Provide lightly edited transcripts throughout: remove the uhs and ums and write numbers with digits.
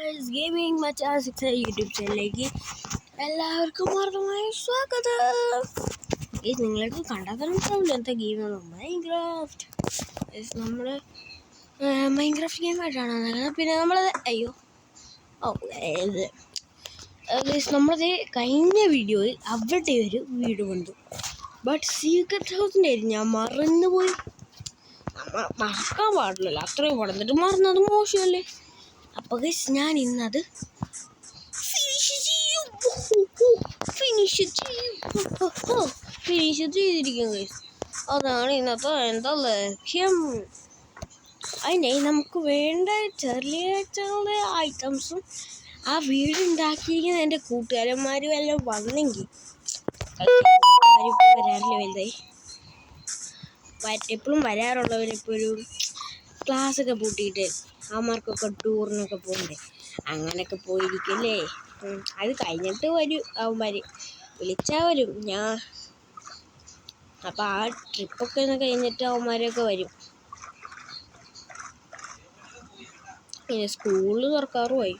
Guys gaming മച്ചാസ് YouTube ചാനലിലേക്ക് എല്ലാവർക്കും ഹാർദമായ സ്വാഗതം. ഗൈസ് നിങ്ങൾക്ക് കണ്ടാൽ തന്നെ എന്താ ഗെയിമാണ് മൈൻക്രാഫ്റ്റ്. ഗൈസ് നമ്മൾ മൈൻക്രാഫ്റ്റ് ഗെയിമായിട്ടാണ് നടക്കുന്നത്. പിന്നെ നമ്മളത് ഗൈസ് നമ്മളത് കഴിഞ്ഞ വീഡിയോയിൽ അവിടെ ഒരു വീട് കണ്ടു. ബട്ട് സീക്രട്ട് ഹൗസിൻ്റെ ഞാൻ മറന്നുപോയി. മറക്കാൻ പാടില്ലല്ലോ, അത്രയും വളർന്നിട്ട് മറന്നത് മോശമല്ലേ. അപ്പോൾ ഗൈസ് ഞാൻ ഇന്നത് ഫിനിഷ് ചെയ്തിരിക്കും ഗൈസ്. അതാണ് ഇന്നത്തെ എന്താ ലക്ഷ്യം. അതിൻ്റെ നമുക്ക് വേണ്ട ചെറിയ ചെറിയ ഐറ്റംസും ആ വീടുണ്ടാക്കിയിരിക്കുന്ന എൻ്റെ കൂട്ടുകാരന്മാരും എല്ലാം വന്നെങ്കിൽ വരാറില്ല വലുതായി. എപ്പോഴും വരാറുള്ളവരിപ്പോൾ ഒരു ക്ലാസ്സൊക്കെ പൂട്ടിയിട്ട് അവന്മാർക്കൊക്കെ ടൂറിനൊക്കെ പോകണ്ടേ, അങ്ങനെയൊക്കെ പോയിരിക്കല്ലേ. അത് കഴിഞ്ഞിട്ട് വരും അവന്മാർ, വിളിച്ചാൽ വരും. അപ്പം ആ ട്രിപ്പൊക്കെ ഒന്ന് കഴിഞ്ഞിട്ട് അവന്മാരൊക്കെ വരും. പിന്നെ സ്കൂളിൽ തുറക്കാറുമായി.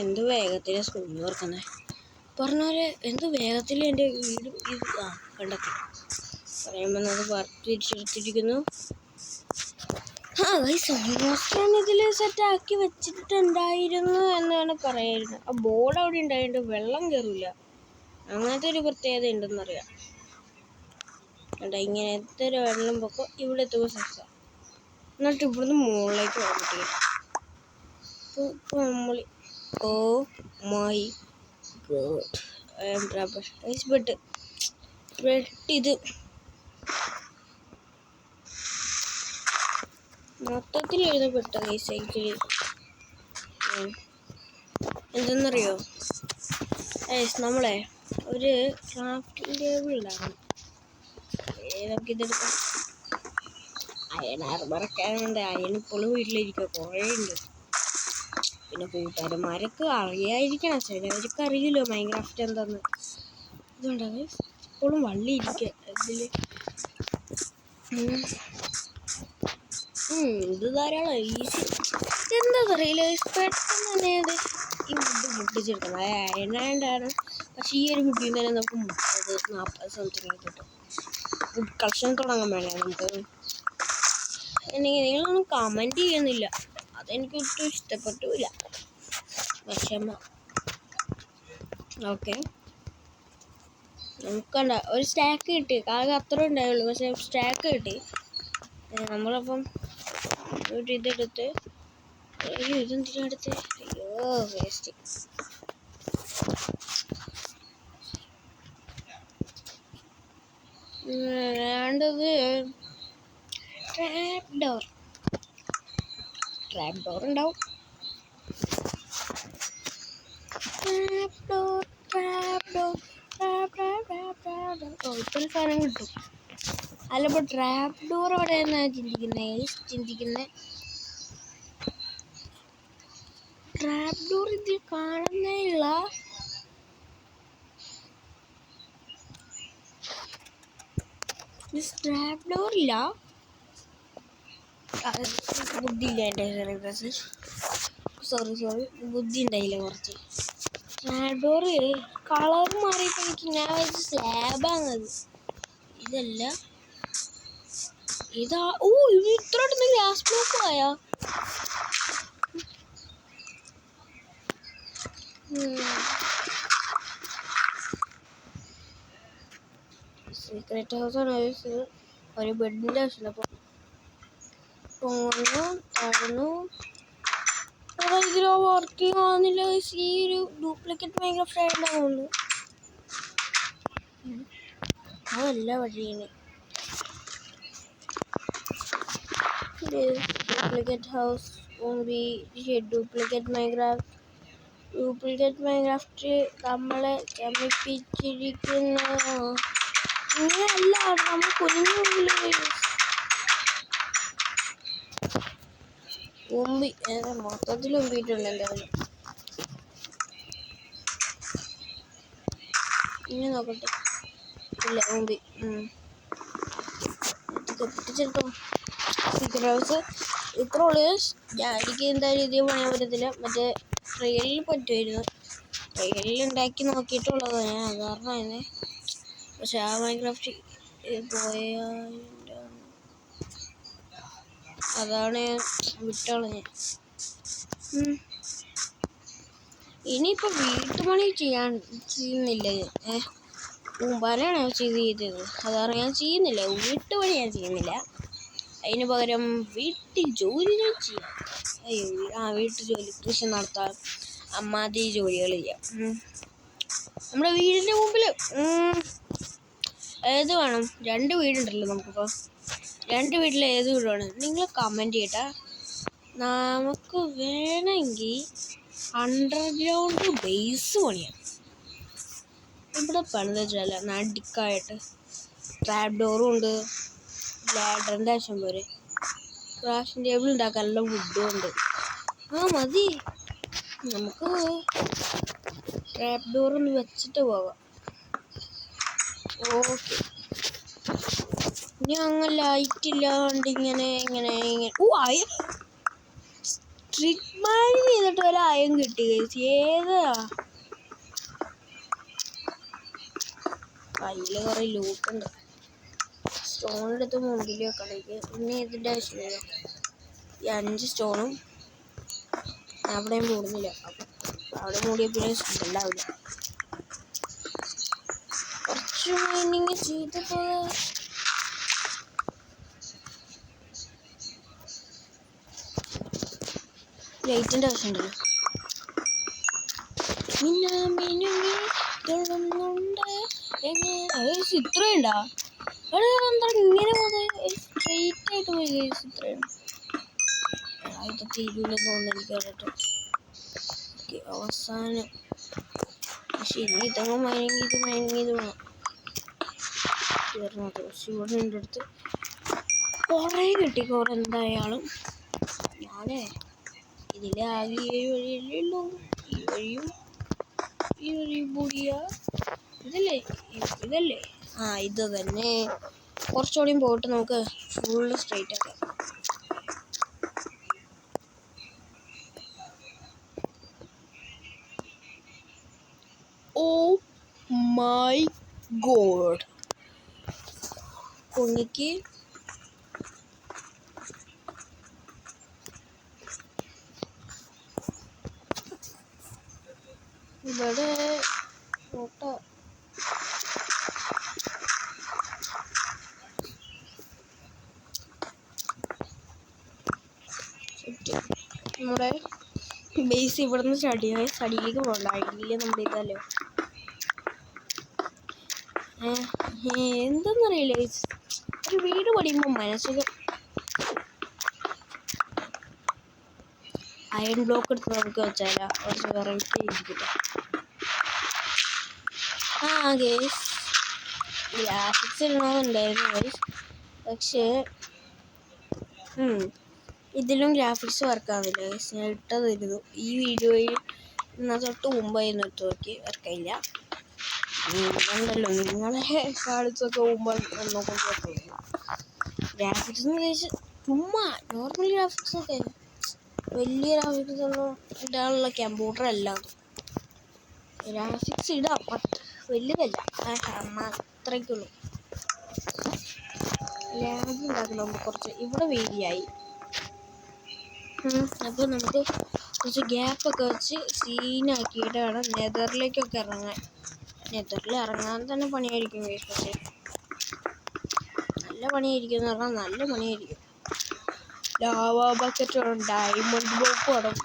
എന്ത് വേഗത്തിലാണ് സ്കൂളിൽ തുറക്കുന്നത് പറഞ്ഞവരെ, എന്ത് വേഗത്തിൽ എൻ്റെ വീട് ഇത് കണ്ടെത്തി പറയുമ്പോൾ അത് തിരിച്ചെടുത്തിരിക്കുന്നു. ഗൈസ് ഓൾമോസ്റ്റ് ഞാൻ ഇതിൽ സെറ്റാക്കി വെച്ചിട്ടുണ്ടായിരുന്നു എന്നാണ് പറയുന്നത്. ആ ബോർഡ് അവിടെ ഉണ്ടായിട്ട് വെള്ളം കയറില്ല, അങ്ങനത്തെ ഒരു പ്രത്യേകത ഉണ്ടെന്നറിയാം. ഇങ്ങനത്തെ ഒരു വെള്ളം പൊക്കം ഇവിടെ എത്തുമ്പോൾ സെറ്റാണ്. എന്നിട്ട് ഇവിടുന്ന് മുകളിലേക്ക് വന്നിട്ട് നമ്മൾ oh my god I am trapper. But ഇത് മൊത്തത്തിൽ എഴുതപ്പെട്ട സൈക്കിളിൽ എന്തെന്നറിയോ നമ്മളെ ഒരു ക്രാഫ്റ്റിംഗ് ടേബിൾ ഉണ്ടാകും. നമുക്കിതെടുക്കാം. അയൺ ആർമറൊക്കെയാണുണ്ട്. അയൺ ഇപ്പോഴും വീട്ടിലിരിക്കുക, കുറേ ഉണ്ട്. പിന്നെ കൂട്ടുകാരന്മാരൊക്കെ അറിയാതിരിക്കണം, ചിലവർക്ക് അറിയില്ലോ മൈൻക്രാഫ്റ്റ് എന്താന്ന്. ഇതുണ്ടാകും ഇപ്പോഴും വള്ളി ഇരിക്കുക ഇതിൽ. ഇത് ധാരാളം ഈസി. എന്താ അറിയില്ല, പെട്ടെന്ന് തന്നെ അത് ഈ ഫുഡ് മുട്ടിച്ചെടുക്കണം. അത് അയണാണ്ടാണ്. പക്ഷേ ഈ ഒരു ഫുഡിൽ തന്നെ നമുക്ക് 30-40 സംതിങ് കിട്ടും. ഫുഡ് കളക്ഷൻ തുടങ്ങാൻ വേണേ നമുക്ക്. നിങ്ങളൊന്നും കമൻറ്റ് ചെയ്യുന്നില്ല, അതെനിക്ക് ഒട്ടും ഇഷ്ടപ്പെട്ടില്ല. വിഷമ. ഓക്കെ, നമുക്കണ്ട ഒരു സ്റ്റാക്ക് കിട്ടി. ആകെ അത്ര ഉണ്ടായുള്ളൂ, പക്ഷെ സ്റ്റാക്ക് കിട്ടി. നമ്മളപ്പം ഒരു ഇതെടുത്ത് ഇതെന്തിനടുത്ത് വേസ്റ്റ്. വേണ്ടത് ട്രാപ്പ് ഡോർ ഉണ്ടാവും. ഇത്ര സാധനം കിട്ടും. അല്ലപ്പോൾ ട്രാപ്പ് ഡോർ അവിടെ എന്നാണ് ചിന്തിക്കുന്നത്. ട്രാപ്പ് ഡോർ ഇതിൽ കാണുന്നേ ഇല്ല. ട്രാപ്പ് ഡോർ ഇല്ല, ബുദ്ധിയില്ല എൻ്റെ. സോറി ബുദ്ധി ഉണ്ടായില്ല കുറച്ച്. ട്രാപ്പ് ഡോർ കളർ മാറിയപ്പോൾ എനിക്ക് ഞാൻ സ്ലാബാണത്. ഇതല്ല, ഇതാ. ഇത് ഇത്ര ഗ്ലാസ് ബ്ലോക്ക് ആയാ. സീക്രട്ട് ഹൗസാണ്. ഒരു ബെഡിൻ്റെ ആവശ്യമില്ല. അപ്പോൾ തോന്നുന്നു ഇതിലോ വർക്കിംഗ് ആവുന്നില്ല. ഈ ഒരു ഡ്യൂപ്ലിക്കേറ്റ് മൈൻക്രാഫ്റ്റ് ആയിട്ടുണ്ടാവുള്ളൂ. അതല്ല വഴിയാണ്. ഡ്യൂപ്ലിക്കേറ്റ് ഹൗസ് ഡ്യൂപ്ലിക്കേറ്റ് മൈൻക്രാഫ്റ്റ് നമ്മളെ ചമപ്പിച്ചിരിക്കുന്ന ഇങ്ങനെയല്ല. നമ്മൾ കുഞ്ഞുള്ളിൽ മൊത്തത്തിൽ ഒമ്പിയിട്ടുണ്ട് എന്തായാലും. ഇനി നോക്കട്ടെ. ഇല്ല, ഒമ്പി പൊട്ടിച്ചെടുത്തോ. സീക്രട്ട് ഹൗസ് ഇത്ര ഉള്ളു. എനിക്ക് എന്തായാലും ഇത് പണിയാൻ പറ്റത്തില്ല. മറ്റേ ട്രെയിനിൽ പറ്റുമായിരുന്നു. ട്രെയിനിൽ ഉണ്ടാക്കി നോക്കിയിട്ടുള്ളതാണ് ഞാൻ. അത് കാരണം തന്നെ. പക്ഷെ ആ മൈൻക്രാഫ്റ്റ് പോയ അതാണ് വിട്ടളഞ്ഞ്. ഇനിയിപ്പോൾ വീട്ടുപണി ചെയ്യുന്നില്ല. കൂമ്പാരമാണ് ചെയ്തത്. അതാണ് ഞാൻ ചെയ്യുന്നില്ല. വീട്ടുപണി ഞാൻ ചെയ്യുന്നില്ല. അതിന് പകരം വീട്ടിൽ ജോലികൾ ചെയ്യാം. വീട്ടു ജോലി, കൃഷി നടത്താം, അമ്മാതി ജോലികൾ ചെയ്യാം. നമ്മുടെ വീടിൻ്റെ മുമ്പിൽ ഏത് വേണം? 2 വീടുണ്ടല്ലോ നമുക്കിപ്പോൾ. 2 വീട്ടിൽ ഏത് വീട് വേണം? നിങ്ങൾ കമൻറ്റ് ചെയ്യട്ടെ. നമുക്ക് വേണമെങ്കിൽ അണ്ടർഗ്രൗണ്ട് ബേസ് പണിയാം. ഇവിടെ പണിത് വെച്ചാൽ നടുക്കായിട്ട് ട്രാപ്പ് ഡോറും ഉണ്ട്. ലാഡറിൻ്റെ ആവശ്യം പോരെ. ക്രാഫ്റ്റിംഗ് ടേബിൾ ഉണ്ടാക്കാനുള്ള വുഡും ഉണ്ട്. മതി. നമുക്ക് ട്രാപ്പ് ഡോറൊന്ന് വെച്ചിട്ട് പോകാം. ഓക്കെ. ഇനി അങ്ങനെ ലൈറ്റ് ഇല്ലാണ്ട് ഇങ്ങനെ സ്ട്രിറ്റ് മൈൻ ചെയ്തിട്ട് ഒരായം കിട്ടി. ഏതാ കയ്യിൽ കുറേ ലൂട്ടുണ്ട്. സ്റ്റോൺ എടുത്ത് മുമ്പിൽ വെക്കണേക്ക്. പിന്നെ ഇതിൻ്റെ ആവശ്യമില്ല. ഈ 5 സ്റ്റോണും അവിടെയും മൂടുന്നില്ല. അവിടെ മൂടിയ പിന്നെ ഉണ്ടാവില്ല. കുറച്ച് മൈനിങ് ചെയ്തപ്പോൾ ലൈറ്റിൻ്റെ ആവശ്യമുണ്ടല്ലോ. ഇത്രയുണ്ടാ? എന്താ ഇങ്ങനെ പോകുന്നത്? സ്ട്രെയിറ്റ് ആയിട്ട് പോയി. ഇത്രയാണ്. ഇതൊക്കെ ഇതിലെന്ന് തോന്നുന്നു എനിക്ക് കേട്ടിട്ട്. അവസാനം പക്ഷെ ഇനി ഇതങ്ങ് മയങ്ങി ഇത് വേണം തീർന്നത്. പക്ഷെ ഇവിടെ എൻ്റെ അടുത്ത് കുറേ കിട്ടിക്കോറ്. എന്തായാലും ഞാനേ ഇതിലെ ആകെ 7 വഴിയല്ലേ ഉള്ളൂ. ഈ വഴിയും കൂടിയ ഇതല്ലേ. ഇത് തന്നെ. കുറച്ചുകൂടിയും പോയിട്ട് നമുക്ക് ഫുള്ള് സ്ട്രെയിറ്റ് ആക്കാം. ഓ മൈ ഗോഡ്. കുഞ്ഞിക്ക് ഇവിടെ ഫോട്ടോ നമ്മുടെ ബേസ് ഇവിടെ നിന്ന് സ്റ്റഡിയിലേക്ക് പോകണ്ട. ഐഡിയിൽ നമ്മൾ ഇതല്ലോ. എന്തെന്നറിയില്ല. ഒരു വീട് പണിയുമ്പോൾ മനസ്സിൽ അയൺ ബ്ലോക്ക് എടുത്ത് നമുക്ക് വെച്ചാൽ കുറച്ച് വെറൈറ്റി ഇരിക്കില്ല. ഗേസ് ഗ്രാഫിക്സ് ഇടണമെന്നുണ്ടായിരുന്നു ഗേസ്. പക്ഷേ ഇതിലും ഗ്രാഫിക്സ് വർക്കാവില്ല ഗേസ്. ഞാൻ ഇട്ടതായിരുന്നു ഈ വീഡിയോയിൽ. തൊട്ട് മുമ്പായിരുന്നു ഇട്ട് നോക്കി. വർക്കായില്ല. ഉണ്ടല്ലോ നിങ്ങളെ കാണിച്ചൊക്കെ മുമ്പ് ഒന്നുകൊണ്ട് പറ്റില്ല. ഗ്രാഫിക്സ് എന്ന് ചോദിച്ചാൽ ചുമ്മാ നോർമൽ ഗ്രാഫിക്സ് ഒക്കെ. വലിയ ഗ്രാഫിക്സ് ഒന്നും ഇടാനുള്ള കമ്പ്യൂട്ടർ അല്ല. ഗ്രാഫിക്സ് ഇടാം, ബട്ട് വലുതല്ല. അത്രയ്ക്കുള്ളൂ. ലാബ് ഉണ്ടാക്കണം കുറച്ച്. ഇവിടെ വേലിയായി. അപ്പോൾ നമുക്ക് കുറച്ച് ഗ്യാപ്പൊക്കെ വെച്ച് സീനാക്കിയിട്ട് വേണം നെതറിലേക്കൊക്കെ ഇറങ്ങാൻ. നെതറിൽ ഇറങ്ങാൻ തന്നെ പണിയായിരിക്കും. പക്ഷേ നല്ല പണിയായിരിക്കും എന്ന് പറഞ്ഞാൽ നല്ല പണിയായിരിക്കും. ലാവ ബക്കറ്റ് വേണം, ഡയമണ്ട് ബ്ലോക്ക് വേണം.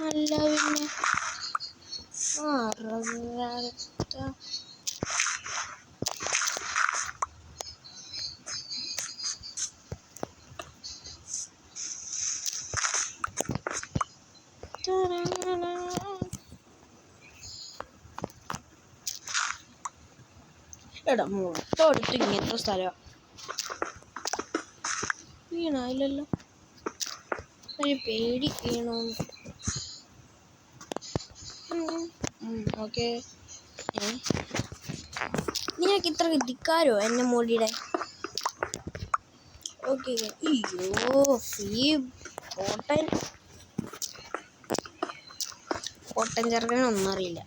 അല്ല പിന്നെ എടാ മൊത്തം എടുത്ത് ഇങ്ങനത്തെ സ്ഥലമാണ്. വീണായില്ലല്ലോ. ഒരു പേടി വീണോന്ന്. ഓക്കെ നിനക്ക് ഇത്ര ധിക്കാരോ എന്നെ മൂടിയിടാൻ? ഓക്കെ. അയ്യോ, ഈ കോട്ടൻ ചെറുക്കനൊന്നും അറിയില്ല.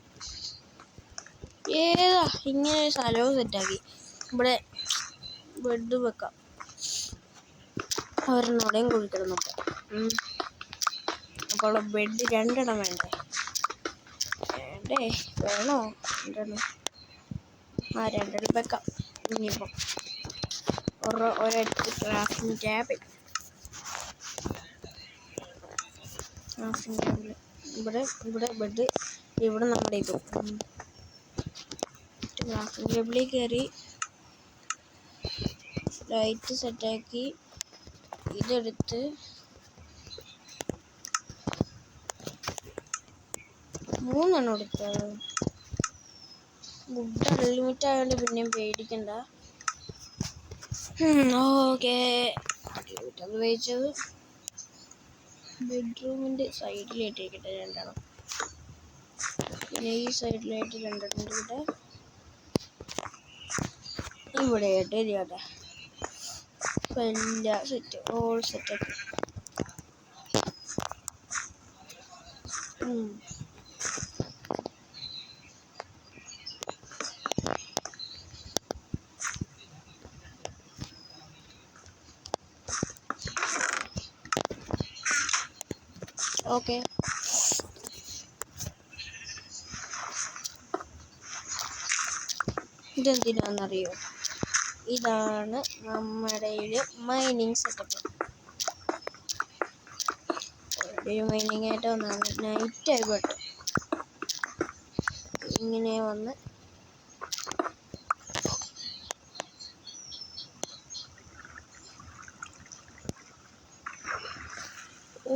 ഏതാ ഇങ്ങനെ സ്ഥലവും സെറ്റാക്കി. ഇവിടെ ബെഡ് വെക്കാം. ഒരെണ്ണോടെയും കുഴിക്കിടന്നപ്പോൾ അപ്പോൾ ബെഡ് 2 വേണ്ടേ? വേണോ? 2 വെക്കാം. ഇനിയിപ്പം ഒരൊറ്റ ക്രാഫ്റ്റിംഗ് ടേബിൾ. ഇവിടെ ബെഡ്, ഇവിടെ നമ്മുടെ ഇതും. ക്രാഫ്റ്റിംഗ് ടേബിളിൽ കയറി ലൈറ്റ് സെറ്റാക്കി ഇതെടുത്ത് 3 എടുത്തത്. വുഡ് അൺലിമിറ്റ് ആയതുകൊണ്ട് പിന്നെയും പേടിക്കണ്ട. ഓക്കെ, അത് വെച്ചത് ബെഡ്റൂമിൻ്റെ സൈഡിലായിട്ടിരിക്കട്ടെ 2. പിന്നെ ഈ സൈഡിലായിട്ട് 2 ഇവിടെ ആയിട്ട് ഇരിക്കട്ടെ. എല്ലാം സെറ്റ്, ഓൾ സെറ്റാക്കി. ഓക്കെ, ഇതെന്തിനാണെന്നറിയോ? ഇതാണ് നമ്മുടെ മൈനിങ് സെറ്റപ്പ്. ഒരു മൈനിങ് ആയിട്ട് വന്നാണ്. നൈറ്റ് ആയിക്കോട്ടെ ഇങ്ങനെ വന്ന്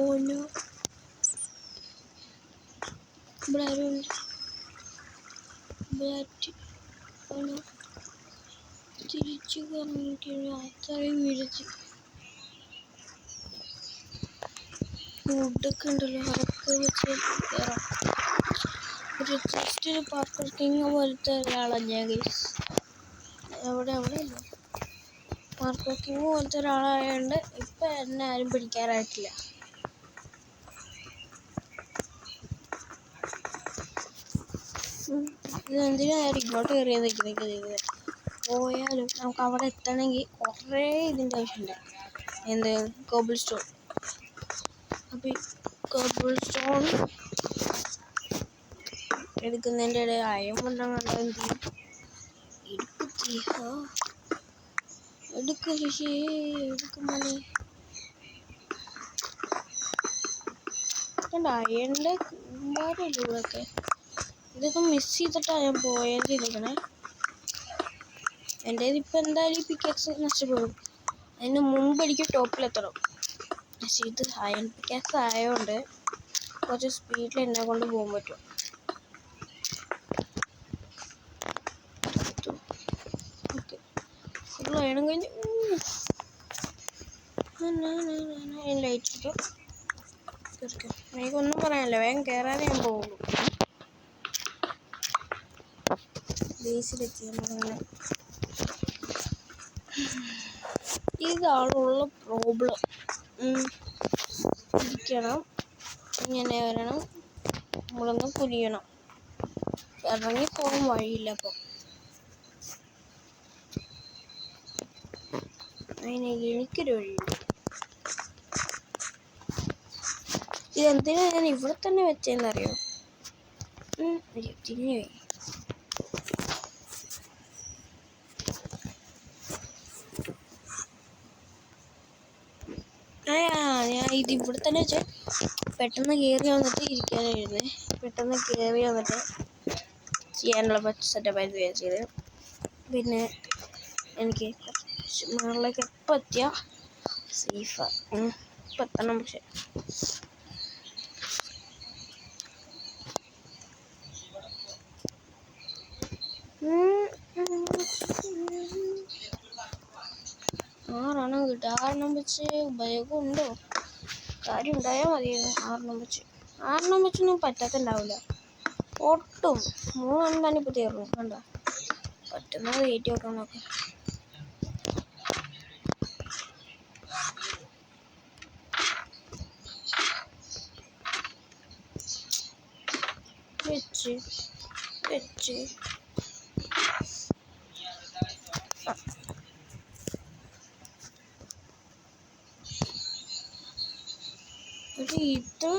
ഓനോ ഇവിടെ ആരുണ്ട്? തിരിച്ചു കറങ്ങിയിട്ട് അത്രയും വീഴച്ച് ഫുഡൊക്കെ ഉണ്ടല്ലോ. അതൊക്കെ വെച്ച് കയറാം. ഒരു ജസ്റ്റ് ഒരു പാർക്കർ കിങ് പോലത്തെ ഒരാളാണ് ഞാൻ. അവിടെ ഇല്ല. പാർക്കർ കിങ് പോലത്തെ ഒരാളായതുകൊണ്ട് ഇപ്പം എന്നെ ആരും പിടിക്കാറായിട്ടില്ല. ഇതെന്തിനായാലും ഇങ്ങോട്ട് കയറിയാൽ നിൽക്കുന്നത് പോയാലും നമുക്ക് അവിടെ എത്തണമെങ്കിൽ കുറേ ഇതിൻ്റെ ആവശ്യമുണ്ട്. എന്ത് കോബിൾ സ്റ്റോൺ. അപ്പം ഈ കോബിൾ സ്റ്റോൺ എടുക്കുന്നതിൻ്റെ ഇടയിൽ അയം കൊണ്ടാണ് എന്ത് ചെയ്യും? എടുക്കും മണി കണ്ട അയണിൻ്റെ കൂമ്പാരമല്ലോ ഇവിടെയൊക്കെ. ഇതൊക്കെ മിസ് ചെയ്തിട്ടാണ് ഞാൻ പോയിരിക്കണേ. എൻ്റെ ഇപ്പം എന്തായാലും ഈ പിക്കാക്സ് നഷ്ടപ്പെടും. അതിന് മുമ്പ് എനിക്ക് ടോപ്പിലെത്തണം. പക്ഷേ ഇത് അയൺ പിക്കാക്സ് ആയതുകൊണ്ട് കുറച്ച് സ്പീഡിൽ എന്നെ കൊണ്ട് പോകാൻ പറ്റും. ഓക്കെ, ഫുൾ അയണം കഴിഞ്ഞ് ലൈറ്റ് ഇട്ടു. എനിക്കൊന്നും പറയാനില്ല, വേഗം കയറാനേ ഞാൻ പോകുള്ളൂ. ബേസിലെത്തി നമ്മളങ്ങനെ. ഇതാണുള്ള പ്രോബ്ലം. ഇരിക്കണം, ഇങ്ങനെ വരണം, നമ്മളൊന്ന് കുനിയണം. ഇറങ്ങി പോകാൻ വഴിയില്ല. അപ്പം അതിന് എനിക്കൊരു വഴിയുണ്ട്. ഇതെന്തിനാ ഞാൻ ഇവിടെ തന്നെ വെച്ചതെന്നറിയോ? തിരിഞ്ഞു പോയി. ഞാൻ ഇത് ഇവിടെ തന്നെ വെച്ച് പെട്ടെന്ന് കയറി വന്നിട്ട് ഇരിക്കാനായിരുന്നേ. പെട്ടെന്ന് കയറി വന്നിട്ട് ചെയ്യാനുള്ള സെറ്റപ്പായിട്ട് വിചാരിച്ചത്. പിന്നെ എനിക്ക് കുറച്ച് മുകളിലേക്ക് എപ്പോൾ എത്തിയാൽ സേഫാണ്. ഇപ്പം എത്തണം. പക്ഷെ ആറെണ്ണം വെച്ച് ഉപയോഗമുണ്ടോ? കാര്യം ഉണ്ടായാൽ മതിയായിരുന്നു. 6 വെച്ചൊന്നും പറ്റത്തുണ്ടാവില്ല ഒട്ടും. 3 തന്നെ ഇപ്പോൾ തീർന്നു. കണ്ട, പറ്റുന്നത് കയറ്റി വെക്കാൻ നോക്കാം. വെച്ച് ഇത്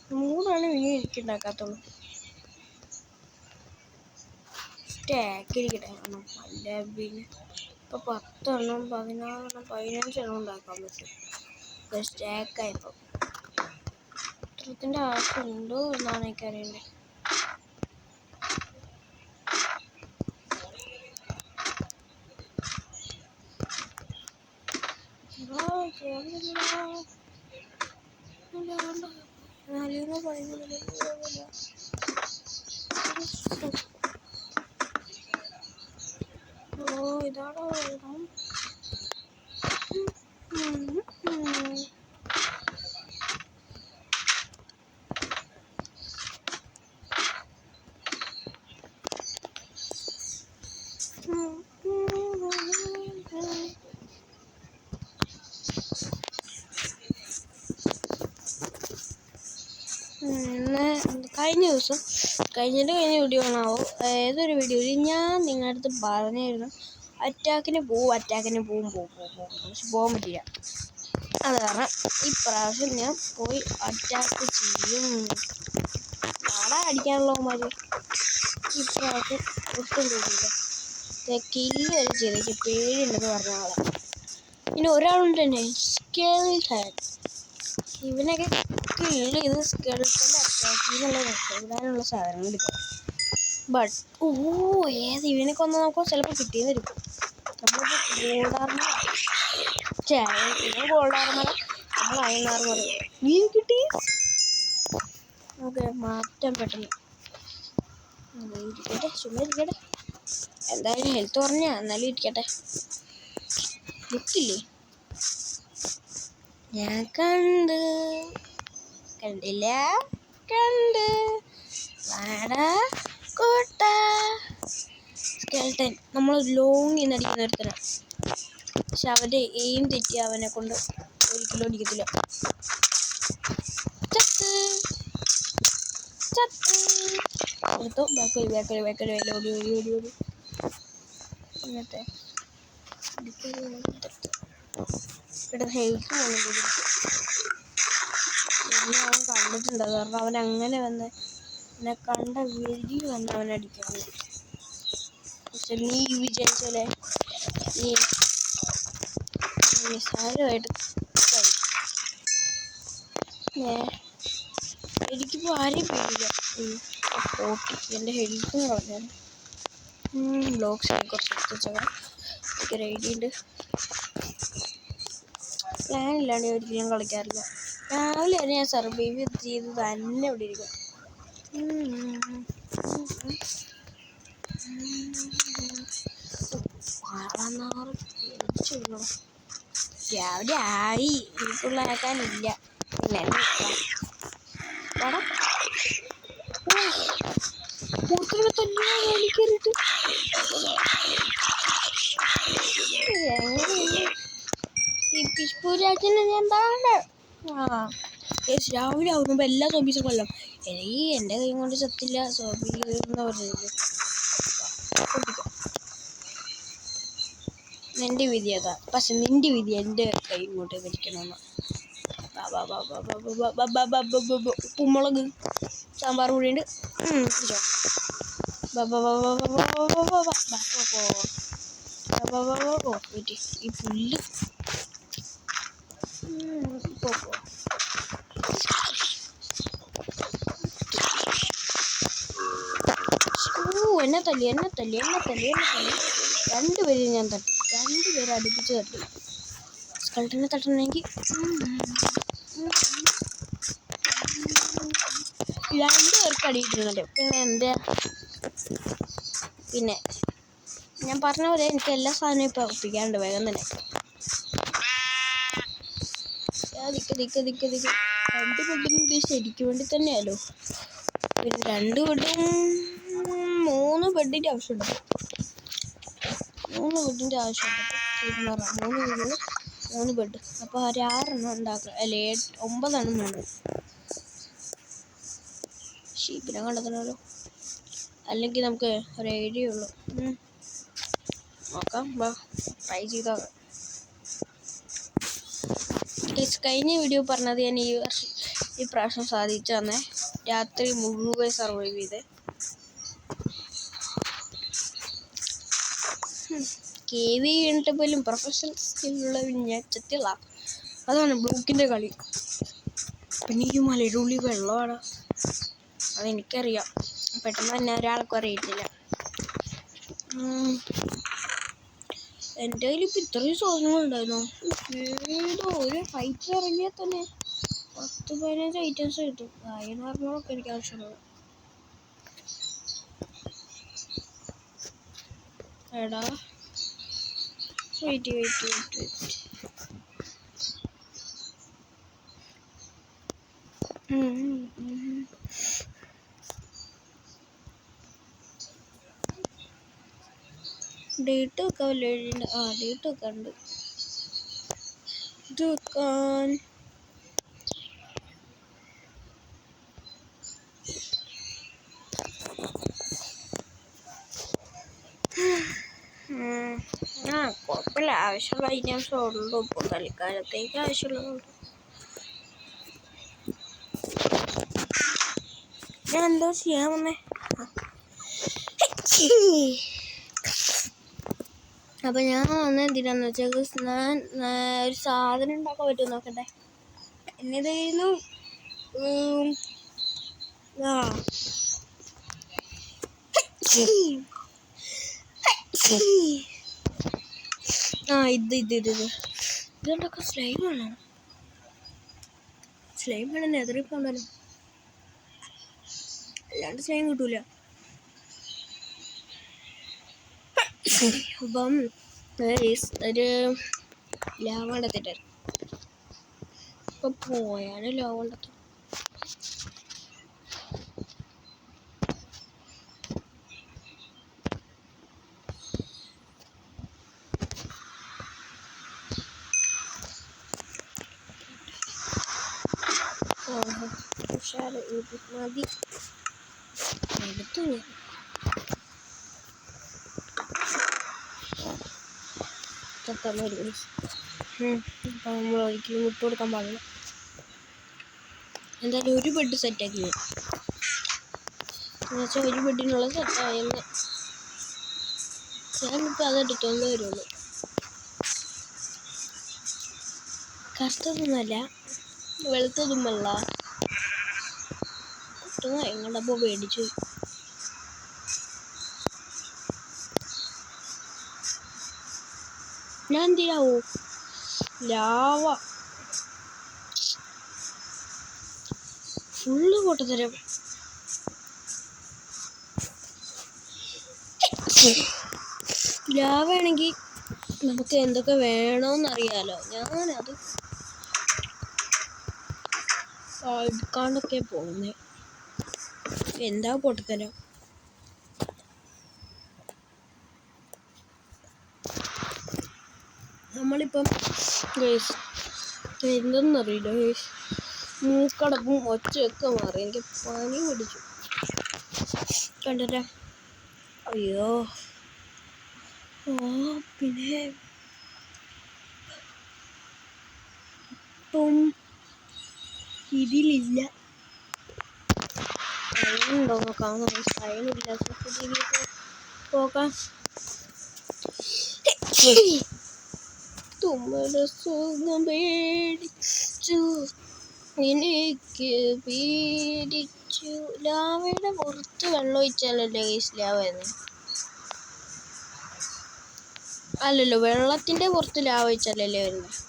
3 ഇനി എനിക്കുണ്ടാക്കാത്തുള്ളൂ. സ്റ്റാക്കിരിക്കട്ടെ. അല്ല പിന്നെ ഇപ്പോൾ 10 എണ്ണം 16 എണ്ണം 15 എണ്ണം ഉണ്ടാക്കാൻ പറ്റും. സ്റ്റാക്കായപ്പോൾ ഇത്രത്തിൻ്റെ ആവശ്യമുണ്ടോ എന്നാണ് എനിക്കറിയേണ്ടത്. ഇതാണോ വെള്ളം? കഴിഞ്ഞ വീഡിയോ ആണാവോ ഏതൊരു വീഡിയോയിൽ ഞാൻ നിങ്ങളുടെ അടുത്ത് പറഞ്ഞിരുന്നു അറ്റാക്കിന് പോവും പക്ഷെ പോകാൻ പറ്റില്ല. അത് കാരണം ഇപ്രാവശ്യം ഞാൻ പോയി അറ്റാക്ക് ചെയ്യും. നാളെ അടിക്കാനുള്ളവന്മാർ ഇപ്രാവശ്യം ഒട്ടും തോന്നില്ല. കില്ല് വരെ ചെയ്തേക്ക് പേടിയുണ്ടെന്ന് പറഞ്ഞ ആളെ. ഇനി ഒരാളുണ്ട് തന്നെ സ്കെൽട്ടൻ. ഇവനൊക്കെ കില്ല് ചെയ്ത് സ്കെൽട്ടൻ്റെ അറ്റാക്കിന്നുള്ള രക്ഷപ്പെടാനുള്ള സാധനങ്ങൾ എടുക്കാം. ബട്ട് ഇവനൊക്കെ ഒന്ന് നോക്കുമ്പോൾ ചിലപ്പോൾ കിട്ടിയെന്ന് എടുക്കും. നമ്മളിപ്പോൾ ഗോൾഡ് ആർമറ നമ്മൾ അയൺ ആർമറ വീട് കിട്ടി. ഓക്കെ മാറ്റാൻ പെട്ടെന്ന് ഇരിക്കട്ടെ, ചുമ്മാ ഇരിക്കട്ടെ. എന്തായാലും ഹെൽത്ത് പറഞ്ഞാ എന്നാലും ഇരിക്കട്ടെ. ബുക്കില്ലേ ഞാൻ കണ്ടില്ല വാടാ കോട്ട. സ്കെൽട്ടൻ നമ്മൾ ലോങ്ങിൽ നിന്ന് അടിക്കുന്ന ഒരുത്തനാണ്. പക്ഷെ അവൻ്റെ എയിം തെറ്റി അവനെ കൊണ്ട് ഒരിക്കലും അടിക്കത്തില്ല. എടുത്തോ ബാക്കറി ഓടി എന്നിട്ട് ഇവിടെ ഹെൽത്ത് എന്നെ അവൻ കണ്ടിട്ടുണ്ട്. അത് കാരണം അവൻ അങ്ങനെ വന്ന് എന്നെ കണ്ട വെടി വന്ന് അവനടിക്കാണ്. പക്ഷെ നീ വിചാരിച്ചല്ലേ നീ നിസ്സാരമായിട്ട് എനിക്കിപ്പോൾ ആരെയും പേടില്ല. എൻ്റെ ഹെൽത്തും കളഞ്ഞാൽ ബ്ലോക്സ് കുറച്ച് എടുത്തുവെച്ചാൽ എനിക്ക് ഒരു ഐഡിയ ഉണ്ട്. പ്ലാനില്ലാണ്ട് ഒരിക്കലും കളിക്കാറില്ല. രാവിലെ തന്നെ ഞാൻ സർവൈവ് ചെയ്ത് തന്നെ ഇവിടെ ഇരിക്കും. രാവിലെ ആയി എനിക്കുള്ളാക്കാനില്ല. പിന്നെ ഈ പിഷ്പൂരാക്കിനെ ഞാൻ താണ്ട് രാവിലെ ആകുമ്പോൾ എല്ലാ സോബീസും കൊല്ലാം. എനിക്ക് എൻ്റെ കൈ കൊണ്ട് ചത്തില്ല. സോബി എന്ന് പറഞ്ഞത് നിൻ്റെ വിധി അതാ. പക്ഷെ നിൻ്റെ വിധി എൻ്റെ കൈ ഇങ്ങോട്ട് വലിക്കണമെന്ന്. ഉപ്പുമുളക് സാമ്പാർ കൂടിയുണ്ട്. ഈ പുല്ല് എന്നെ തല്ലി 2 പേര് ഞാൻ തട്ടി. 2 പേര് അടുപ്പിച്ച് തട്ടി. സ്കെൽട്ടനെ തട്ടണമെങ്കിൽ 2 പേർക്ക് അടിയിട്ടിരുന്നുണ്ട്. പിന്നെ ഞാൻ പറഞ്ഞ പോലെ എനിക്ക് എല്ലാ സാധനവും ഇപ്പം ഒപ്പിക്കാണ്ട് വേഗം തന്നെ. ദിക്ക് 2 ബെഡിന് ശരിക്കും വേണ്ടി തന്നെയാലോ. പിന്നെ 2 ബെഡും 3 ബെഡിൻ്റെ ആവശ്യമുണ്ട്. 3 ബെഡിൻ്റെ ആവശ്യമുണ്ട്. 3 വീടുകൾ 3 ബെഡ്. അപ്പോൾ ഒരു 6 എണ്ണം ഉണ്ടാക്കുക. അല്ലെ 9 എണ്ണം വേണം. ഷീപ്പിനെ കണ്ടെത്തണമല്ലോ. അല്ലെങ്കിൽ നമുക്ക് ഒരു ഐഡിയ ഉള്ളൂ. നോക്കാം, ട്രൈ ചെയ്താൽ. കഴിഞ്ഞ വീഡിയോ പറഞ്ഞത് ഞാൻ ഈ പ്രാവശ്യം സാധിച്ചു തന്നെ. രാത്രി മുഴുവൻ സർവൈവ് ചെയ്ത്. KV കഴിഞ്ഞിട്ട് പോലും പ്രൊഫഷണൽ സ്കില്ലുള്ള ഞെച്ചത്തില്ല. അതാണ് ബ്ലൂക്കിൻ്റെ കളി. പിന്നെ ഈ മലയുടെ ഉള്ളിൽ വെള്ളമാണ്, അതെനിക്കറിയാം. പെട്ടെന്ന് തന്നെ ഒരാൾക്കും അറിയത്തില്ല. എൻ്റെ കയ്യിൽ ഇപ്പം ഇത്രയും സാധനങ്ങളുണ്ടായിരുന്നു. ഏതോ ഒരു ഫൈറ്റ് ഇറങ്ങിയാൽ തന്നെ 10-15 ഐറ്റംസ് കിട്ടും. അയനാർമൊക്കെ എനിക്ക് ആവശ്യമുള്ളത്. എടാ വെയിറ്റ് ഡേറ്റ് വെക്കാമല്ലോ. ഡേറ്റ് വെക്കാനുണ്ട്. ഇത് വെക്കാൻ കുഴപ്പമില്ല. ആവശ്യമുള്ള ഐറ്റംസ് ഉള്ളൂ. ഇപ്പോൾ തൽക്കാലത്തേക്ക് ആവശ്യമുള്ളതുണ്ട്. ഞാൻ എന്തോ ചെയ്യാൻ വന്നേ. അപ്പം ഞാൻ വന്നത് എന്തിനാന്ന് വെച്ചാൽ ഞാൻ ഒരു സാധനം ഉണ്ടാക്കാൻ പറ്റുമോ നോക്കട്ടെ. എന്നതായിരുന്നു ഇതുണ്ടാക്കാൻ സ്ലൈം വേണം. സ്ലൈം വേണം. നെതറിൽ പോകണ്ടല്ലോ, അല്ലാണ്ട് സ്ലൈം കിട്ടൂല. അപ്പം ഒരു ലാവ കണ്ടെത്തിട്ട് ഇപ്പൊ പോയാണ് ലാവ കണ്ടെത്തും. ഉഷാറ് മതി. എടുത്തു ഞാൻ. അപ്പം നമ്മൾ ഒരിക്കലും വിട്ടു കൊടുക്കാൻ പാടില്ല. എന്തായാലും ഒരു ബെഡ് സെറ്റാക്കി ഞാൻ. എന്നുവെച്ചാൽ ഒരു ബെഡിനുള്ള സെറ്റായെന്ന്. ഞാനിപ്പോൾ അതെടുത്തോണ്ട് വരുള്ളൂ. കറുത്തതൊന്നുമല്ല, വെളുത്തതുമല്ല. എങ്ങോട്ടപ്പോൾ മേടിച്ചു. ഞാൻ എന്തിനാവോ ലാവ ഫുള്ള് പൊട്ടത്തരം. ലാവ ആണെങ്കിൽ നമുക്ക് എന്തൊക്കെ വേണമെന്നറിയാലോ. ഞാനത് എടുക്കാണ്ടൊക്കെ പോകുന്നേ. എന്താ പൊട്ടത്തരം. നമ്മളിപ്പം എന്തെന്നറിയില്ല, മൂക്കടപ്പും ഒച്ചയൊക്കെ മാറി. എനിക്ക് പനി പിടിച്ചു കണ്ടില്ല. അയ്യോ. പിന്നെ ഇപ്പം ഇതിലില്ല. സൈനുണ്ടോ നോക്കാം. സൈനില്ല. പോകാം. തുമ്മയുടെ സുഖം പേടിച്ചു എനിക്ക് പേടിച്ചു. ലാവയുടെ പുറത്ത് വെള്ളം ഒഴിച്ചാലല്ലേ ലാവ എന്ന്. അല്ലല്ലോ, വെള്ളത്തിൻ്റെ പുറത്ത് ലാവ ഒഴിച്ചാലല്ലേ വരുന്നത്.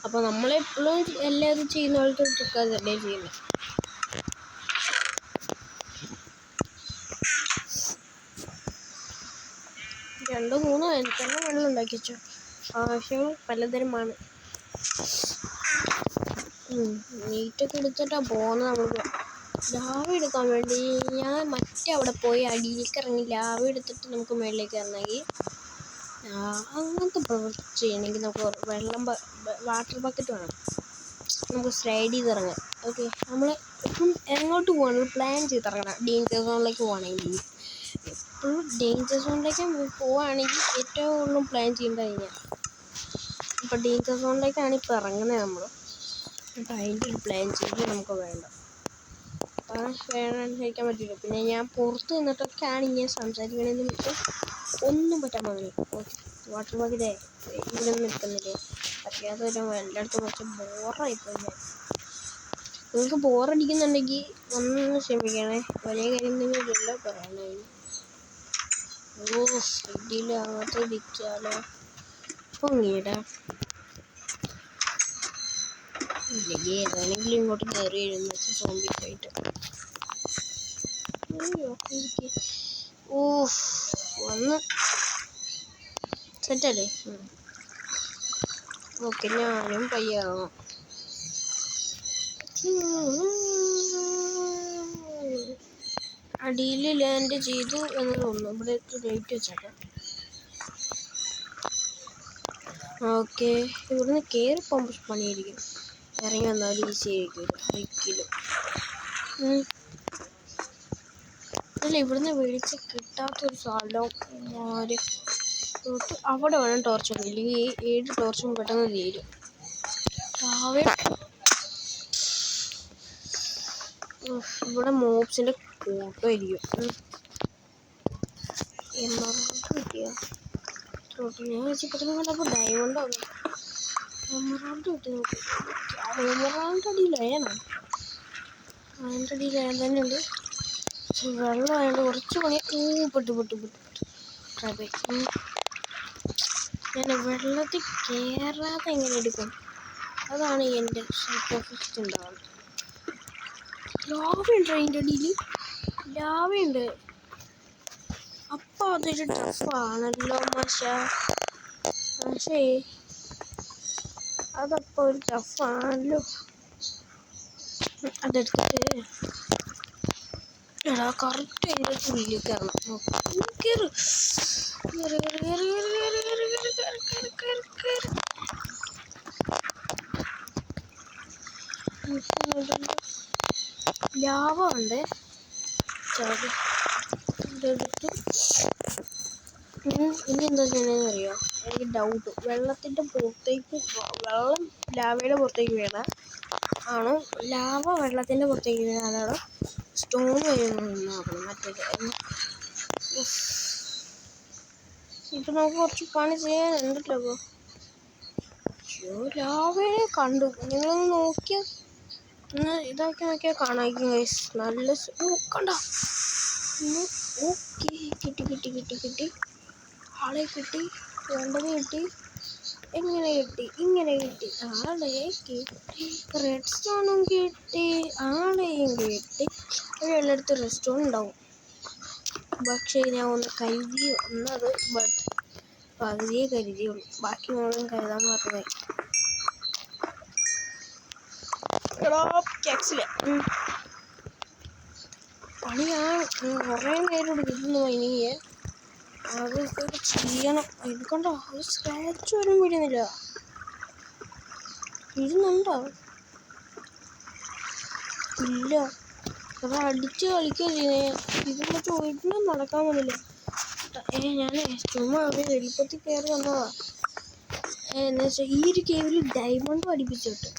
അപ്പോൾ നമ്മളെപ്പോഴും എല്ലാവരും ചെയ്യുന്ന പോലത്തെ ട്രിക്കാതല്ലേ ചെയ്യുന്നത്. രണ്ടോ മൂന്നോ എനിക്കെല്ലാം വെള്ളം ഉണ്ടാക്കി വെച്ചു. ആവശ്യങ്ങൾ പലതരമാണ്. നീറ്റൊക്കെ എടുത്തിട്ടാണ് പോകുന്നത്. നമ്മൾക്ക് ലാവ എടുക്കാൻ വേണ്ടി ഞാൻ മറ്റേ അവിടെ പോയി അടിയിലേക്ക് ഇറങ്ങി ലാവ എടുത്തിട്ട് നമുക്ക് മുകളിലേക്ക് ഇറങ്ങി അങ്ങനത്തെ പ്രവൃത്തി ചെയ്യണമെങ്കിൽ നമുക്ക് വാട്ടർ ബക്കറ്റ് വേണം. നമുക്ക് സ്ലൈഡ് ചെയ്ത് ഇറങ്ങാം. ഓക്കെ, നമ്മൾ ഇപ്പം എങ്ങോട്ട് പോകണം പ്ലാൻ ചെയ്തിറങ്ങണം. ഡേഞ്ചർ സോണിലേക്ക് പോകണമെങ്കിൽ എപ്പോഴും ഡേഞ്ചർ സോണിലേക്ക് പോവുകയാണെങ്കിൽ ഏറ്റവും കൂടുതൽ പ്ലാൻ ചെയ്യേണ്ടത് കഴിഞ്ഞാൽ ഇപ്പോൾ ഡേഞ്ചർ സോണിലേക്കാണ് ഇപ്പോൾ ഇറങ്ങുന്നത് നമ്മൾ. അപ്പോൾ അതിൻ്റെ ഒരു പ്ലാൻ ചെയ്ത് നമുക്ക് വേണ്ട കഴിക്കാൻ പറ്റില്ല. പിന്നെ ഞാൻ പുറത്ത് നിന്നിട്ടൊക്കെയാണ് ഇങ്ങനെ സംസാരിക്കണമെന്ന് വെച്ചാൽ ഒന്നും പറ്റാൻ പോകുന്നില്ല. ഓക്കെ, വാട്ടർ ബക്കറ്റേ ഇവിടെ നിൽക്കുന്നില്ലേ അറിയാതെ വരാൻ എല്ലായിടത്തും കുറച്ച് ബോറായിപ്പോയി. നിങ്ങൾക്ക് ബോറടിക്കുന്നുണ്ടെങ്കിൽ ഒന്ന് ക്ഷമിക്കണേ. ഒരേ കാര്യം നിങ്ങളില്ല പറയണമായിരുന്നു. ഇടിയിൽ അങ്ങോട്ട് ഇടിച്ചാലോ പൊങ്ങിയിടാം. ഇല്ലെങ്കിൽ ഏതാണെങ്കിലും ഇങ്ങോട്ട് കയറി വരുന്ന വെച്ചാൽ സോംബിക്കായിട്ട്. വന്ന് സെറ്റല്ലേ? ഓക്കെ, ഞാനും പയ്യാവാം. അടിയിൽ ലാൻഡ് ചെയ്തു എന്ന് തോന്നുന്നു. ഇവിടെ ലൈറ്റ് വെച്ചേക്കാം. ഓക്കെ, ഇവിടുന്ന് കയറി പോകുമ്പോൾ പണിയായിരിക്കും. ഇറങ്ങി വന്നാലും ഈസി ആയിരിക്കും. അല്ല, ഇവിടുന്ന് വിളിച്ച് കിട്ടാത്തൊരു സ്ഥലം അവിടെ വേണം ടോർച്ച് ഇടാൻ. ഇല്ലെങ്കിൽ 7 ടോർച്ചും പെട്ടെന്ന് തീരും. ഇവിടെ മോബ്സിൻ്റെ ഫോട്ടോ ആയിരിക്കും. എമറാൾഡ് കിട്ടിയ ഞാൻ വെച്ച് പെട്ടെന്ന് കണ്ടപ്പോൾ ഡയമണ്ട് ആണ്. എമറാൾഡ് കിട്ടി. നോക്കി എമറാൾഡ് അടിയിലായാണോ? അതിൻ്റെ അടിയിലായാൻ തന്നെ ഉണ്ട്. പക്ഷെ വെള്ളമായതുകൊണ്ട് കുറച്ച് പണി. പെട്ടു ഞാൻ വെള്ളത്തിൽ കയറാതെ എങ്ങനെ എടുക്കും? അതാണ് എൻ്റെ സൈക്കോഫിസ്റ്റ് ഉണ്ടാവുന്നത്. ലാവയുണ്ട് അതിൻ്റെ അടിയിൽ, ലാവയുണ്ട്. അപ്പോൾ അതൊരു ടഫാണല്ലോ പക്ഷേ അതപ്പോൾ ഒരു ടഫാണല്ലോ. അതെടുത്തിട്ട് എടാ കറക്റ്റ് അതിൻ്റെ ഉള്ളിൽ കയറണം. കയറി ലാവ ഉണ്ട്. ഇതെടുത്ത് ഇനി എന്താ ചെയ്യണമെന്ന് അറിയോ? എനിക്ക് ഡൗട്ട്. വെള്ളത്തിൻ്റെ പുറത്തേക്ക് വെള്ളം ലാവയുടെ പുറത്തേക്ക് വീണാൽ ആണോ ലാവ വെള്ളത്തിൻ്റെ പുറത്തേക്ക് വീണാലാണോ സ്റ്റോൺ വരുന്നത് നോക്കണം. മറ്റേത് ഇപ്പം നമുക്ക് കുറച്ച് പണി ചെയ്യാനുണ്ടല്ലോ. ലാവയെ കണ്ടു. നിങ്ങളൊന്ന് നോക്കിയാൽ ഇതാക്കി നോക്കിയാൽ കാണാമായിരിക്കും ഗൈസ്. നല്ല കണ്ട. ഓക്കെ, കിട്ടി ആളെ കിട്ടി. വേണ്ടത് കിട്ടി. ഇങ്ങനെ കിട്ടി ആളെ കിട്ടി. റെഡ് സ്റ്റോണും കിട്ടി, ആളെയും കിട്ടി. എല്ലായിടത്തും റെഡ് സ്റ്റോൺ ഉണ്ടാവും. പക്ഷേ ഞാൻ ഒന്ന് കരുതി വന്നത്, ബട്ട് പകുതിയെ കരുതിയുള്ളൂ. ബാക്കി മുഴുവൻ കരുതാൻ പറഞ്ഞതായി. പണിയാണ്. കുറേ നേരം എടുക്കുന്നു എനിക്ക്. അതൊക്കെ ചെയ്യണം. എടുക്കണ്ടോ? അത് സ്ക്രാച്ച് വരും വീഴുന്നില്ല. ഇരുന്നുണ്ടോ? ഇല്ല. അത് അടിച്ച് കളിക്കുക ചെയ്യുന്നത്. ഇതെന്ന് വെച്ചാൽ ഒരിക്കലും നടക്കാൻ പോകുന്നില്ല. ഞാൻ ചുമ്മാ എളുപ്പത്തിൽ കയറി വന്നതാ. എന്ന് വെച്ചാൽ ഈ ഒരു കേവിൽ ഡയമണ്ടും അടിപ്പിച്ചിട്ട്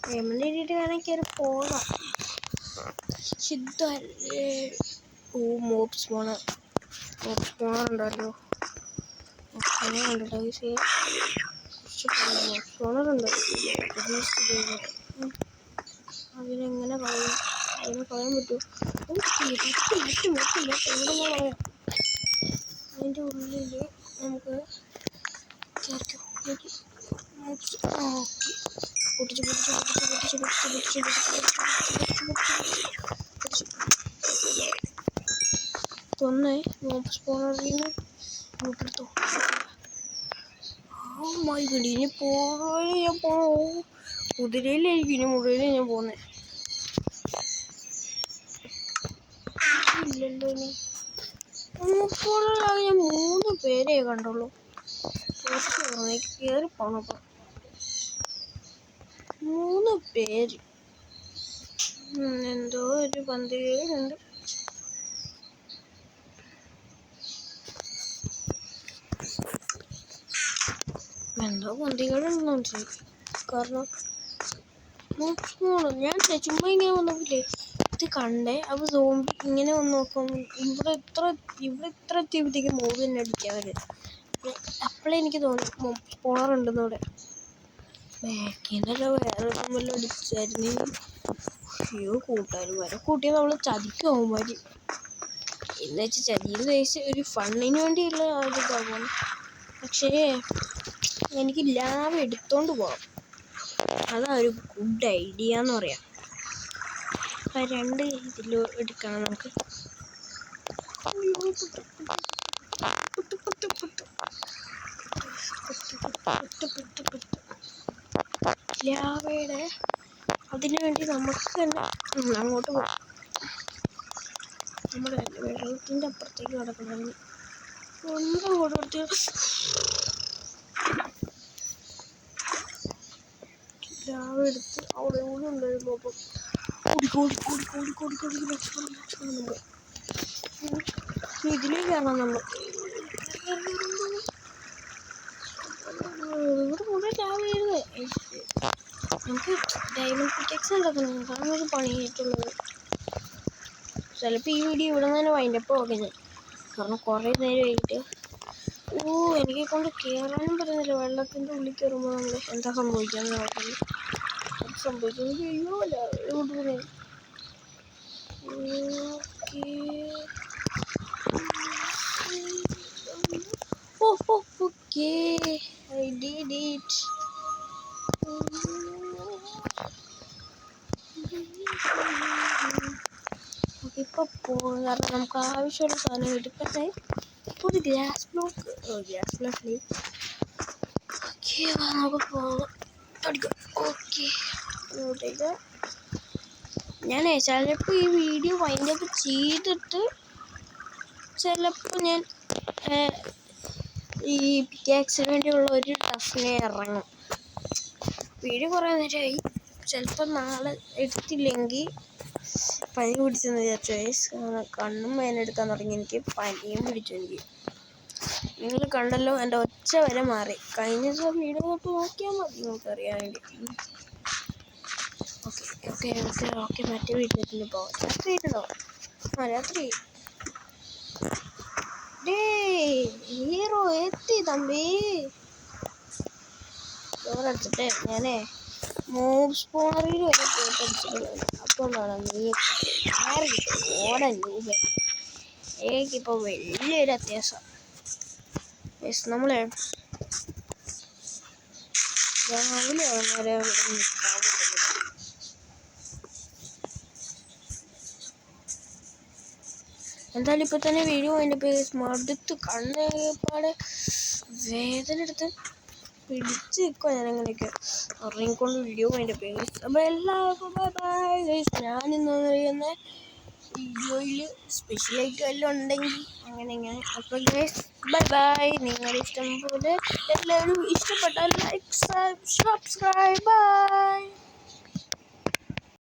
ഡയമണ്ട് ഇട്ടിട്ട് വേണമെങ്കിൽ കയറി പോകാം. മോബ് സ്പോണർ ഉണ്ടല്ലോ. കണ്ടിട്ടോ? സ്പോണറുണ്ട്. അതിനെങ്ങനെ കളയും? അതിനെ കളയാൻ പറ്റുമോ? എവിടെ കളയാം? അതിൻ്റെ ഉള്ളിൽ നമുക്ക് ചേർക്കാം. തൊന്നേ മോബ് സ്പോണറിൽ നിന്ന് എടുത്തോ. ഇനി കുതിരയിലായിരിക്കും. ഇനി മുകളിൽ ഞാൻ പോകുന്നത്. ഇല്ലല്ലോ ഇനി. മൂപ്പോളാകെ ഞാൻ 3 പേരെ കണ്ടുള്ളൂ. കയറി പോണപ്പം 3 പേര്. എന്തോ ഒരു പന്തികേടുണ്ട്. എന്തോ പന്തികേടുണ്ടെന്ന് മനസ്സിലായി. കാരണം ഞാൻ ചുമ്മാ ഇങ്ങനെ വന്നപ്പോഴേ ഇത് കണ്ടേ. അപ്പോൾ സോംബി ഇങ്ങനെ വന്ന് നോക്കും. ഇവിടെ ഇത്ര എത്തിയപ്പോഴത്തേക്ക് മൂവി തന്നെ അടിക്കാൻ വരും. അപ്പോഴേ എനിക്ക് തോന്നി സ്പോണറുണ്ടെന്ന് ഇവിടെ. ബാക്കിന്നല്ല വേറെ വല്ല അടിച്ചായിരുന്നു. അയ്യോ കൂട്ടുകാരും വരെ കൂട്ടിയ നമ്മൾ ചതിക്കും അവന്മാർ. എന്ന് വെച്ചാൽ ചതിയെന്ന് വെച്ച് ഒരു ഫണ്ണിന് വേണ്ടിയുള്ള ഒരു ഇതാകും. പക്ഷേ എനിക്ക് ലാഭം എടുത്തോണ്ട് പോകാം. അതാണ് ഒരു ഗുഡ് ഐഡിയ എന്ന് പറയാം. അപ്പം 2 ഇതിൽ എടുക്കണം നമുക്ക്. ലാവയുടെ അതിനു വേണ്ടി നമുക്ക് തന്നെ അങ്ങോട്ട് പോകാം. നമ്മുടെ വെള്ളത്തിൻ്റെ അപ്പുറത്തേക്ക് കിടക്കണമെങ്കിൽ ഒന്നും അങ്ങോട്ട് ലാവ എടുത്ത് അവിടെ കൂടി ഉണ്ടായിരുന്നു. അപ്പം ഇതിലേക്ക് കയറണം നമ്മൾ. ഇവിടെ കൂടെ ലാവ ചെയ്യുന്നത് നമുക്ക് ഡയമണ്ട് പിക്കക്സ് ഉണ്ടാക്കണം. അതാണ് ഒരു പണിയായിട്ടുള്ളത്. ചിലപ്പോൾ ഈ വീഡിയോ ഇവിടെ നിന്ന് തന്നെ വൈൻഡപ്പ് പോകാം ഞാൻ. കാരണം കുറേ നേരമായിട്ട് എനിക്ക് കൊണ്ട് കയറാനും പറ്റുന്നില്ല. വെള്ളത്തിൻ്റെ ഉള്ളിൽ കയറുമ്പോൾ നമ്മൾ എന്താ സംഭവിക്കാന്ന് നോക്കുന്നത്. അത് സംഭവിക്കുന്നത് ചെയ്യുമല്ല ഇങ്ങോട്ട് പറയാം. Okay I did it. ഇപ്പോൾ പോകും. കാരണം നമുക്ക് ആവശ്യമുള്ള സാധനം എടുക്കട്ടെ. ഇപ്പോൾ ഒരു ഗ്യാസ് ബ്ലോക്ക് ഓക്കെ നമുക്ക് പോകാം. ഓക്കെ ഇങ്ങോട്ടേക്ക് ഞാൻ ചിലപ്പോൾ ഈ വീഡിയോ വൈൻഡപ്പ് ചെയ്തിട്ട് ചിലപ്പോൾ ഞാൻ ഈ പിക്കാക്സിന് വേണ്ടിയുള്ള ഒരു ടഫിനെ ഇറങ്ങും. വീഡിയോ കുറേ നേരമായി. ചിലപ്പോൾ നാളെ എടുത്തില്ലെങ്കിൽ പനി പിടിച്ചെന്ന് വിചാരിച്ചു. കണ്ണും വേനെടുക്കാൻ തുടങ്ങി. എനിക്ക് പനിയും പിടിച്ചു. എനിക്ക് നിങ്ങൾ കണ്ടല്ലോ, എൻ്റെ ഒച്ച വരെ മാറി. കഴിഞ്ഞ ദിവസം വീഡിയോ തൊട്ട് നോക്കിയാൽ മതി നിങ്ങൾക്ക് അറിയാൻ വേണ്ടി. ഓക്കെ മറ്റേ വീട്ടിലേക്ക് പോകാം. രാത്രി ആയിട്ടുണ്ടോ? രാത്രി ഹീറോ എത്തി തമ്പി. ചോറടിച്ചിട്ട് ഞാനേ മൂവ് സ്പോണറിൽ വരെ പോയിട്ട് അടിച്ചിട്ടുണ്ട്. അപ്പം വേണം നീ ഓടാൻ രൂപ. എനിക്കിപ്പോൾ വലിയൊരു അത്യാവശ്യം. നമ്മൾ രാവിലെ വരെ എന്തായാലും ഇപ്പോൾ തന്നെ വീഡിയോ അതിൻ്റെ പേര് മടുത്ത് കണ്ണേപ്പാടെ വേദന എടുത്ത് പിടിച്ച് നിൽക്കുക. ഞാനങ്ങനെയൊക്കെ ഉറങ്ങിക്കൊണ്ട് വീഡിയോ അതിൻ്റെ പേര്. അപ്പോൾ എല്ലാവർക്കും ബൈ ബൈ ഗൈസ്. ഞാനിന്ന് പറയുന്ന വീഡിയോയിൽ സ്പെഷ്യലായിട്ട് വല്ലതും ഉണ്ടെങ്കിൽ അങ്ങനെ. അപ്പോൾ ഗൈസ് ബൈ ബൈ. നിങ്ങളുടെ ഇഷ്ടം പോലെ എല്ലാവരും ഇഷ്ടപ്പെട്ടാൽ ലൈക്ക് സബ്സ്ക്രൈബ്. ബൈ.